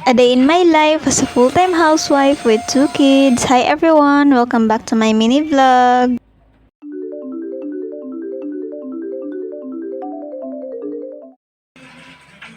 A day in my life as a full-time housewife with 2 kids. Hi everyone! Welcome back to my mini vlog.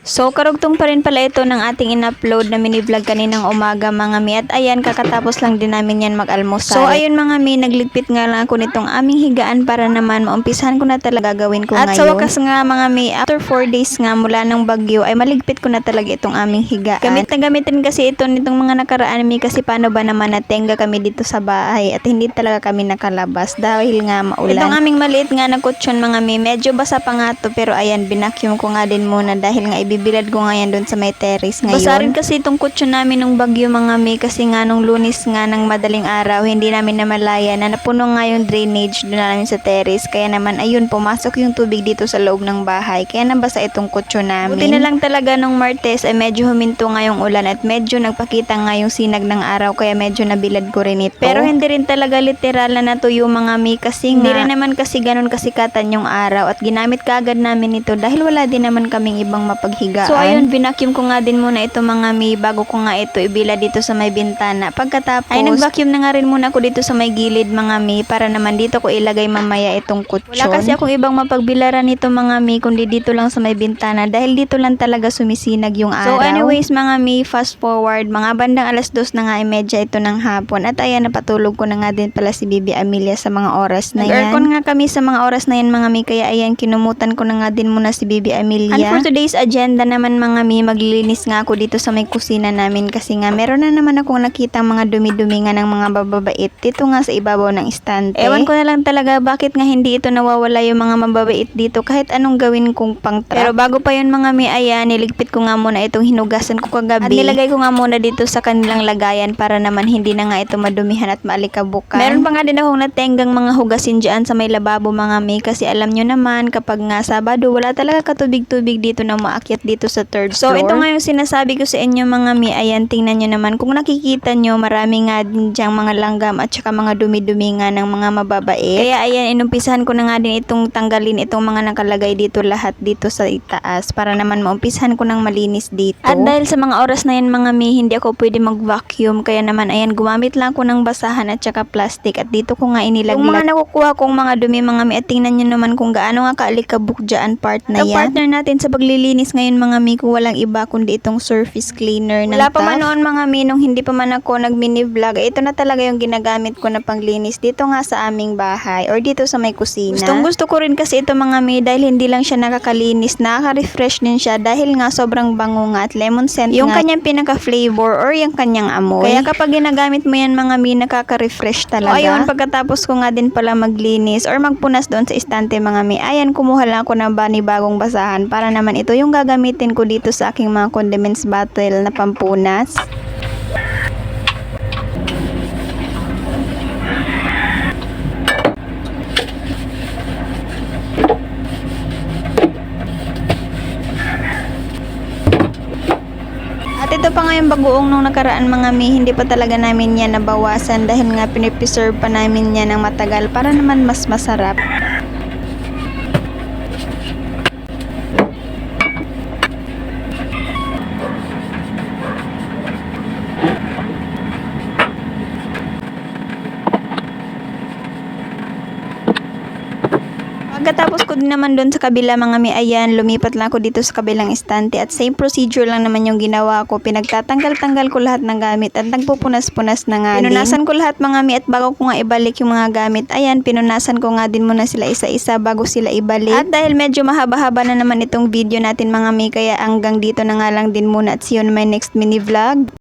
So, karugtong pa rin pala ito ng ating in-upload na mini-vlog kaninang umaga mga mi. At ayan, kakatapos lang din namin yan mag-almusal. So, ayun mga mi, nagligpit nga lang ako nitong aming higaan para naman maumpisahan ko na talaga gawin ko At ngayon. At sa wakas nga mga mi, after 4 days nga mula ng bagyo, ay maligpit ko na talaga itong aming higaan. Gamit na gamitin kasi ito nitong mga nakaraan mi kasi paano ba naman natenga kami dito sa bahay at hindi talaga kami nakalabas dahil nga maulan. Itong aming maliit nga na kutsyon mga mi, medyo basa pa nga to pero ayan, binakyum ko nga din muna dahil nga bibilad ko nga yan doon sa may terrace ngayon. Basa rin kasi itong kutsyon namin nung bagyo mga mi kasi nga nung Lunes nga ng madaling araw hindi namin namalaya na napuno nga yung drainage doon namin sa terrace kaya naman ayun pumasok yung tubig dito sa loob ng bahay kaya nabasa itong kutsyon namin. Buti na lang talaga nung Martes ay medyo huminto nga yung ulan at medyo nagpakita nga yung sinag ng araw kaya medyo nabilad ko rin ito. Pero hindi rin talaga literal na natuyo mga mi kasi hindi rin naman kasi ganun kasikatan yung araw at ginamit kaagad namin ito dahil wala din naman kaming ibang mapaghigaan. So ayun, binacuum ko nga din muna ito mga mi bago ko nga ito ibila dito sa may bintana. Pagkatapos ay nag-vacuum na nga rin muna ako dito sa may gilid mga mi para naman dito ko ilagay mamaya itong kutsyon. Wala kasi akong ibang mapagbilaran nito mga mi kundi dito lang sa may bintana dahil dito lang talaga sumisinag yung araw. So anyways mga mi, fast forward, mga bandang 2:00 na nga imedya ito ng hapon at ayan napatulog ko na nga din pala si Bibi Amelia sa mga oras na yan. Nag-aircon nga kami sa mga oras na yan mga mi kaya ayan kinumutan ko na nga din muna si Bibi Amelia. And for today's agenda naman mga mi, maglilinis nga ako dito sa may kusina namin kasi nga meron na naman akong nakita mga dumi-dumi nga ng mga bababait dito nga sa ibabaw ng istante. Ewan ko na lang talaga bakit nga hindi ito nawawala yung mga mababait dito kahit anong gawin kong pang-trap. Pero bago pa yun mga mi, ayan, niligpit ko nga muna itong hinugasan ko kagabi. At nilagay ko nga muna dito sa kanilang lagayan para naman hindi na nga ito madumihan at maalikabukan. Meron pa nga din akong natenggang mga hugasin dyan sa may lababo mga mi kasi alam nyo naman kapag nga Sabado wala talaga katubig-tubig dito na maakyat dito sa 3rd floor. So ito nga yung sinasabi ko sa inyo mga mi, ayan tingnan nyo naman kung nakikita nyo marami nga din dyang mga langgam at saka mga dumi-dumi nga ng mga mababait. Kaya ayan inumpisahan ko na nga din itong tanggalin itong mga nakalagay dito lahat dito sa itaas para naman maumpisahan ko ng malinis dito. At dahil sa mga oras na yan mga mi, hindi ako pwede mag-vacuum kaya naman ayan gumamit lang ako ng basahan at saka plastic at dito ko nga inilaglag. Yung mga nakukuha kong mga dumi mga mi at tingnan nyo naman kung gaano nga kaalikabok dyan part na yan. Ang partner natin sa paglilinis ngayon mga mi kung walang iba kundi itong surface cleaner ng Wala pa man noon mga mi nung hindi pa man ako nag mini vlog. Ito na talaga yung ginagamit ko na panglinis dito nga sa aming bahay or dito sa may kusina. Gusto ko rin kasi ito mga mi dahil hindi lang siya nakakalinis, nakaka-refresh din siya dahil nga sobrang bango nga at lemon scent yung kanyang pinaka-flavor or yung kanyang amoy. Kaya kapag ginagamit mo yan mga mi, nakaka-refresh talaga. So ayun, pagkatapos ko nga din pala maglinis or magpunas doon sa istante mga mi, ayan kumuha lang ako ng bagong basahan para naman ito yung gagamitin ko dito sa aking mga condiments bottle na pampunas. At ito pa nga yung bagoong nung nakaraan mga mi, hindi pa talaga namin yan nabawasan dahil nga pinipreserve pa namin yan ng matagal para naman mas masarap. Pagkatapos ko din naman doon sa kabila mga mi, ayan, lumipat lang ako dito sa kabilang istante at same procedure lang naman yung ginawa ko. Pinagtatanggal-tanggal ko lahat ng gamit at nagpupunas-punas na nga din. Pinunasan ko lahat mga mi at bago ko nga ibalik yung mga gamit, ayan, pinunasan ko nga din muna sila isa-isa bago sila ibalik. At dahil medyo mahaba-haba na naman itong video natin mga mi, kaya hanggang dito na nga lang din muna at see you on my next mini vlog.